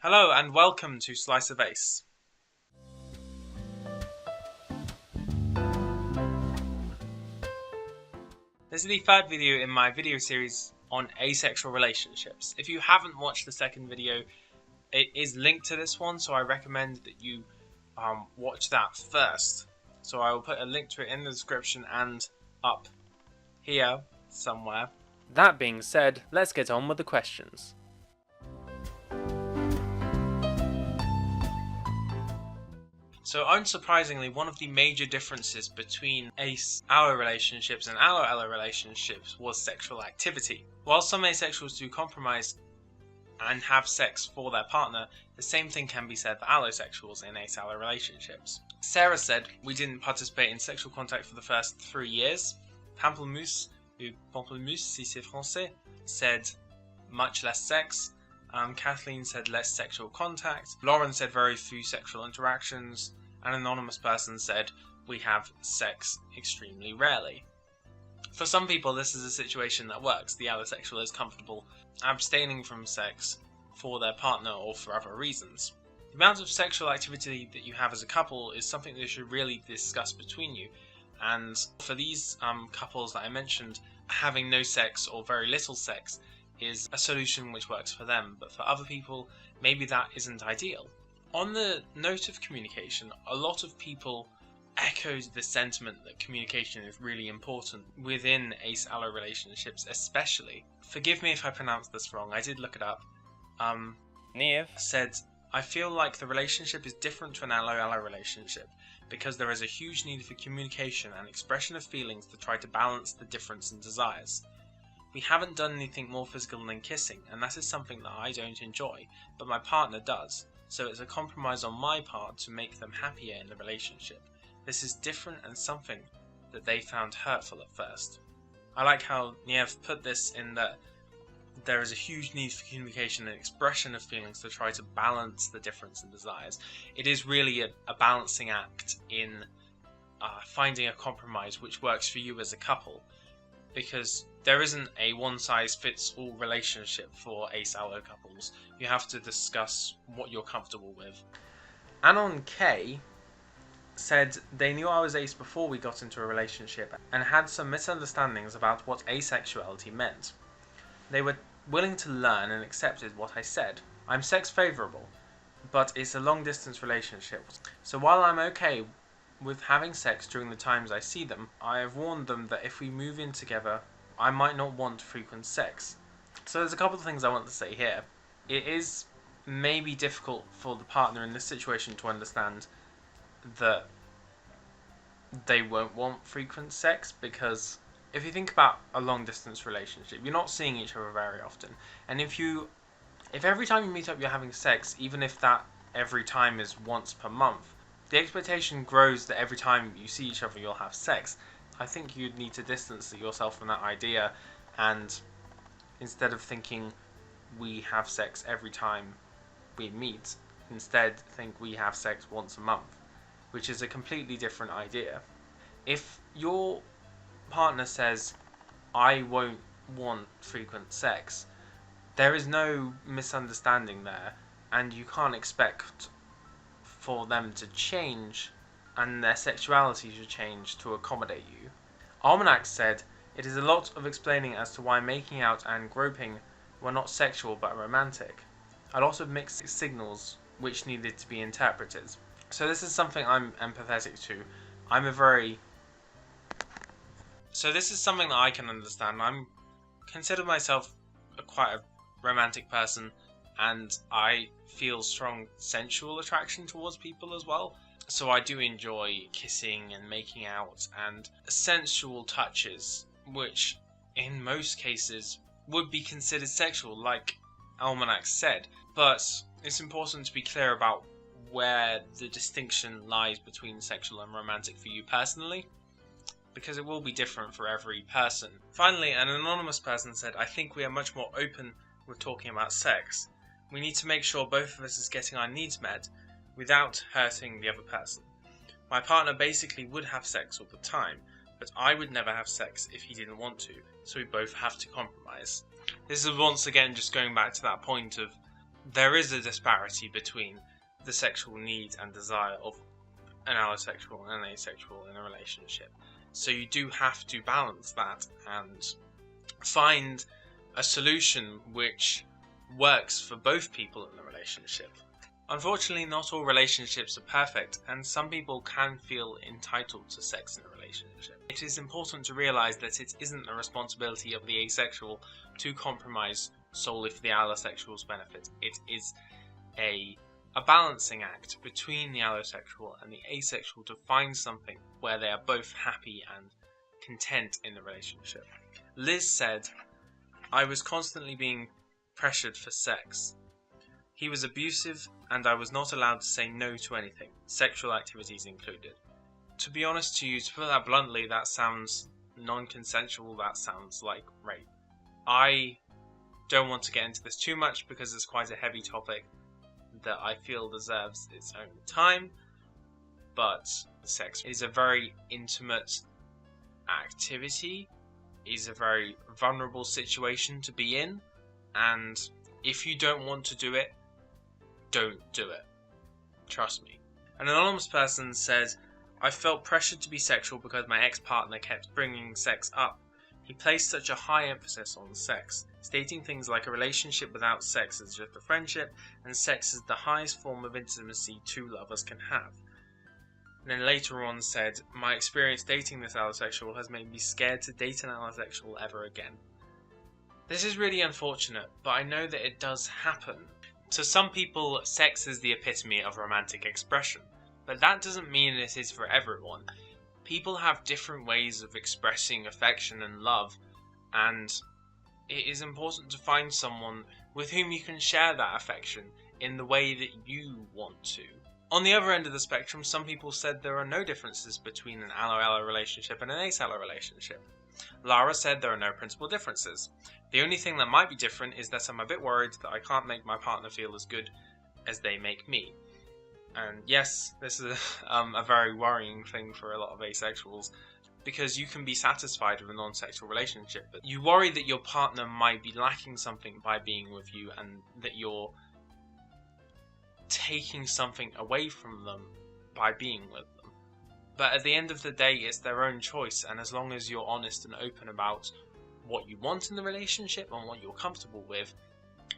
Hello and welcome to Slice of Ace. This is the third video in my video series on asexual relationships. If you haven't watched the second video, it is linked to this one, so I recommend that you watch that first. So I will put a link to it in the description and up here somewhere. That being said, let's get on with the questions. So unsurprisingly, one of the major differences between Ace-Allo relationships and Allo-Allo relationships was sexual activity. While some asexuals do compromise and have sex for their partner, the same thing can be said for allosexuals in Ace-Allo relationships. Sarah said, "We didn't participate in sexual contact for the first 3 years." Pamplemousse, ou Pamplemousse si c'est français, said much less sex. Kathleen said less sexual contact. Lauren said very few sexual interactions. An anonymous person said we have sex extremely rarely. For some people, this is a situation that works. The allosexual is comfortable abstaining from sex for their partner or for other reasons. The amount of sexual activity that you have as a couple is something that you should really discuss between you. And for these couples that I mentioned, having no sex or very little sex is a solution which works for them, but for other people, maybe that isn't ideal. On the note of communication, a lot of people echoed the sentiment that communication is really important within Ace-Allo relationships, especially. Forgive me if I pronounced this wrong, I did look it up. Neve Said, "I feel like the relationship is different to an Allo-Allo relationship because there is a huge need for communication and expression of feelings to try to balance the difference in desires. We haven't done anything more physical than kissing, and that is something that I don't enjoy, but my partner does, so it's a compromise on my part to make them happier in the relationship. This is different and something that they found hurtful at first." I like how Niev put this in that there is a huge need for communication and expression of feelings to try to balance the difference in desires. It is really a balancing act in finding a compromise which works for you as a couple, because there isn't a one-size-fits-all relationship for Ace-Allo couples. You have to discuss what you're comfortable with. Anon K said they knew I was ace before we got into a relationship and had some misunderstandings about what asexuality meant. They were willing to learn and accepted what I said. I'm sex favourable, but it's a long-distance relationship. So while I'm okay with having sex during the times I see them, I have warned them that if we move in together, I might not want frequent sex. So there's a couple of things I want to say here. It is maybe difficult for the partner in this situation to understand that they won't want frequent sex, because if you think about a long distance relationship, you're not seeing each other very often. And if every time you meet up you're having sex, even if that every time is once per month, the expectation grows that every time you see each other you'll have sex. I think you'd need to distance yourself from that idea, and instead of thinking we have sex every time we meet, instead think we have sex once a month, which is a completely different idea. If your partner says, "I won't want frequent sex," there is no misunderstanding there, and you can't expect for them to change and their sexuality to change to accommodate you. Almanac said, "It is a lot of explaining as to why making out and groping were not sexual but romantic. A lot of mixed signals which needed to be interpreted." So this is something I'm empathetic to. So this is something that I can understand. I consider myself quite a romantic person, and I feel strong sensual attraction towards people as well. So I do enjoy kissing and making out and sensual touches, which in most cases would be considered sexual, like Almanac said. But it's important to be clear about where the distinction lies between sexual and romantic for you personally, because it will be different for every person. Finally, an anonymous person said, "I think we are much more open with talking about sex. We need to make sure both of us is getting our needs met without hurting the other person. My partner basically would have sex all the time, but I would never have sex if he didn't want to, so we both have to compromise." This is once again just going back to that point of there is a disparity between the sexual need and desire of an allosexual and an asexual in a relationship. So you do have to balance that and find a solution which works for both people in the relationship. Unfortunately, not all relationships are perfect, and some people can feel entitled to sex in a relationship. It is important to realise that it isn't the responsibility of the asexual to compromise solely for the allosexual's benefit. It is a balancing act between the allosexual and the asexual to find something where they are both happy and content in the relationship. Liz said, "I was constantly being pressured for sex. He was abusive and I was not allowed to say no to anything, sexual activities included." To be honest to you, to put that bluntly, that sounds non-consensual, that sounds like rape. I don't want to get into this too much because it's quite a heavy topic that I feel deserves its own time, but sex is a very intimate activity, is a very vulnerable situation to be in, and if you don't want to do it, don't do it. Trust me. An anonymous person said, "I felt pressured to be sexual because my ex-partner kept bringing sex up. He placed such a high emphasis on sex, stating things like a relationship without sex is just a friendship, and sex is the highest form of intimacy two lovers can have." And then later on said, "My experience dating this allosexual has made me scared to date an allosexual ever again." This is really unfortunate, but I know that it does happen. To some people, sex is the epitome of romantic expression, but that doesn't mean it is for everyone. People have different ways of expressing affection and love, and it is important to find someone with whom you can share that affection in the way that you want to. On the other end of the spectrum, some people said there are no differences between an allo-allo relationship and an ace-allo relationship. Lara said there are no principal differences. The only thing that might be different is that I'm a bit worried that I can't make my partner feel as good as they make me. And yes, this is a very worrying thing for a lot of asexuals, because you can be satisfied with a non-sexual relationship, but you worry that your partner might be lacking something by being with you and that you're taking something away from them by being with them. But at the end of the day, it's their own choice, and as long as you're honest and open about what you want in the relationship and what you're comfortable with,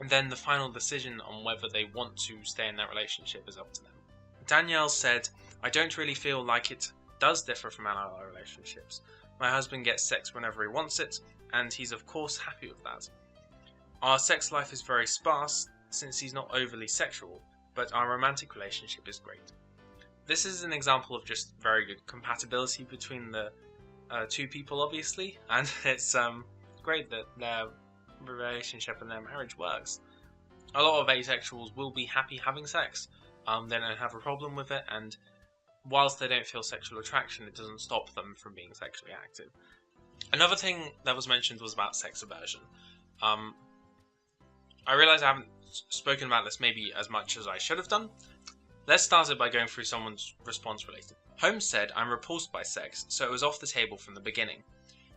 then the final decision on whether they want to stay in that relationship is up to them. Danielle said, "I don't really feel like it does differ from allo relationships. My husband gets sex whenever he wants it, and he's of course happy with that. Our sex life is very sparse since he's not overly sexual, but our romantic relationship is great." This is an example of just very good compatibility between the two people, obviously, and it's great that their relationship and their marriage works. A lot of asexuals will be happy having sex. They don't have a problem with it, and whilst they don't feel sexual attraction, it doesn't stop them from being sexually active. Another thing that was mentioned was about sex aversion. I realise I haven't spoken about this maybe as much as I should have done. Let's start it by going through someone's response related. Holmes said, "I'm repulsed by sex, so it was off the table from the beginning.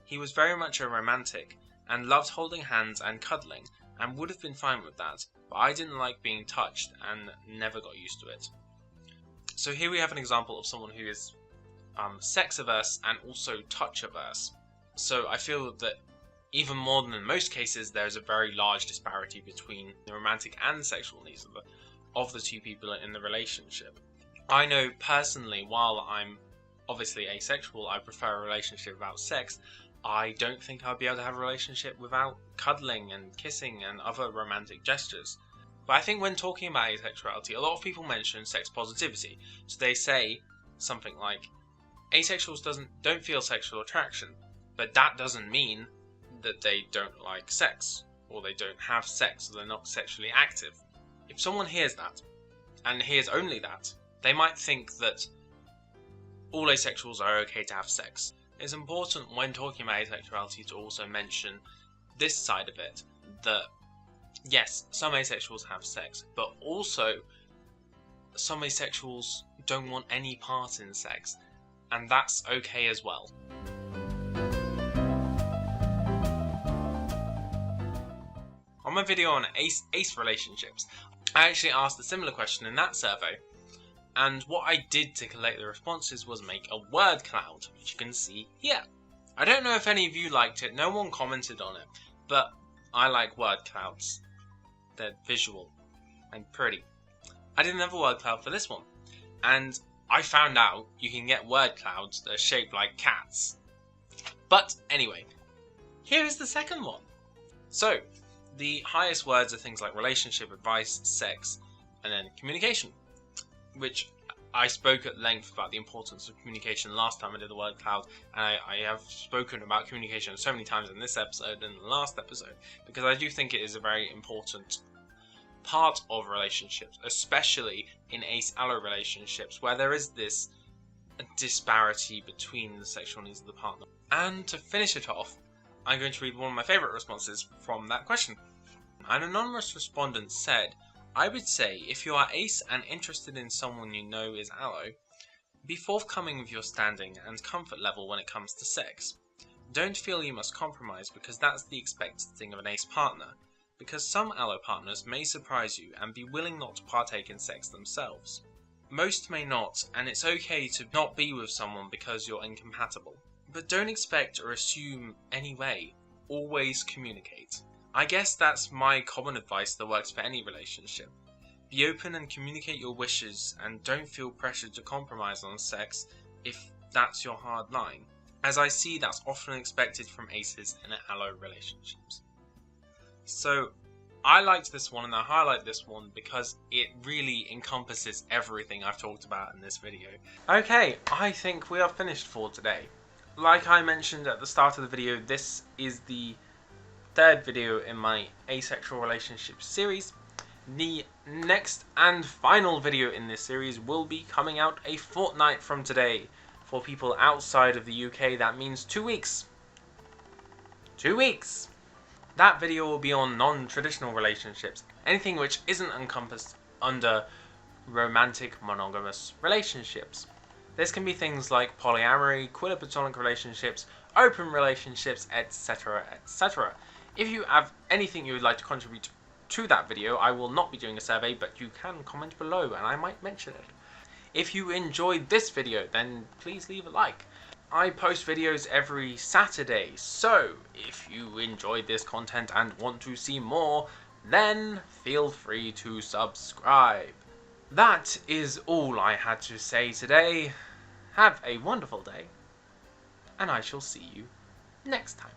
He was very much a romantic, and loved holding hands and cuddling, and would have been fine with that, but I didn't like being touched and never got used to it." So here we have an example of someone who is sex averse and also touch averse. So I feel that even more than in most cases, there's a very large disparity between the romantic and sexual needs of the two people in the relationship. I know personally, while I'm obviously asexual, I prefer a relationship without sex. I don't think I'd be able to have a relationship without cuddling and kissing and other romantic gestures. But I think when talking about asexuality, a lot of people mention sex positivity. So they say something like, asexuals don't feel sexual attraction, but that doesn't mean that they don't like sex, or they don't have sex, or they're not sexually active. If someone hears that, and hears only that, they might think that all asexuals are okay to have sex. It's important when talking about asexuality to also mention this side of it, that yes, some asexuals have sex, but also some asexuals don't want any part in sex, and that's okay as well. On my video on ace relationships, I actually asked a similar question in that survey, and what I did to collect the responses was make a word cloud, which you can see here. I don't know if any of you liked it, no one commented on it, but I like word clouds. They're visual and pretty. I did another word cloud for this one, and I found out you can get word clouds that are shaped like cats. But anyway, here is the second one. So, the highest words are things like relationship, advice, sex, and then communication, which I spoke at length about the importance of communication last time I did the word cloud, and I have spoken about communication so many times in this episode and the last episode, because I do think it is a very important part of relationships, especially in Ace-Allo relationships, where there is this disparity between the sexual needs of the partner. And to finish it off, I'm going to read one of my favourite responses from that question. An anonymous respondent said, I would say if you are ace and interested in someone you know is allo, be forthcoming with your standing and comfort level when it comes to sex. Don't feel you must compromise because that's the expected thing of an ace partner, because some allo partners may surprise you and be willing not to partake in sex themselves. Most may not, and it's okay to not be with someone because you're incompatible. But don't expect or assume anyway. Always communicate. I guess that's my common advice that works for any relationship. Be open and communicate your wishes, and don't feel pressured to compromise on sex if that's your hard line, as I see that's often expected from aces in allo relationships. So, I liked this one and I highlight this one because it really encompasses everything I've talked about in this video. Okay, I think we are finished for today. Like I mentioned at the start of the video, this is the third video in my asexual relationship series. The next and final video in this series will be coming out a fortnight from today. For people outside of the UK, that means 2 weeks. 2 weeks! That video will be on non-traditional relationships, anything which isn't encompassed under romantic monogamous relationships. This can be things like polyamory, queer-platonic relationships, open relationships, etc, etc. If you have anything you would like to contribute to that video, I will not be doing a survey, but you can comment below and I might mention it. If you enjoyed this video, then please leave a like. I post videos every Saturday, so if you enjoyed this content and want to see more, then feel free to subscribe. That is all I had to say today. Have a wonderful day, and I shall see you next time.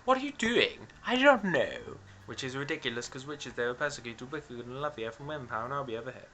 What are you doing? I don't know. Which is ridiculous, because witches, they were persecuted, wicked and lovely, from women power, and I'll be over here.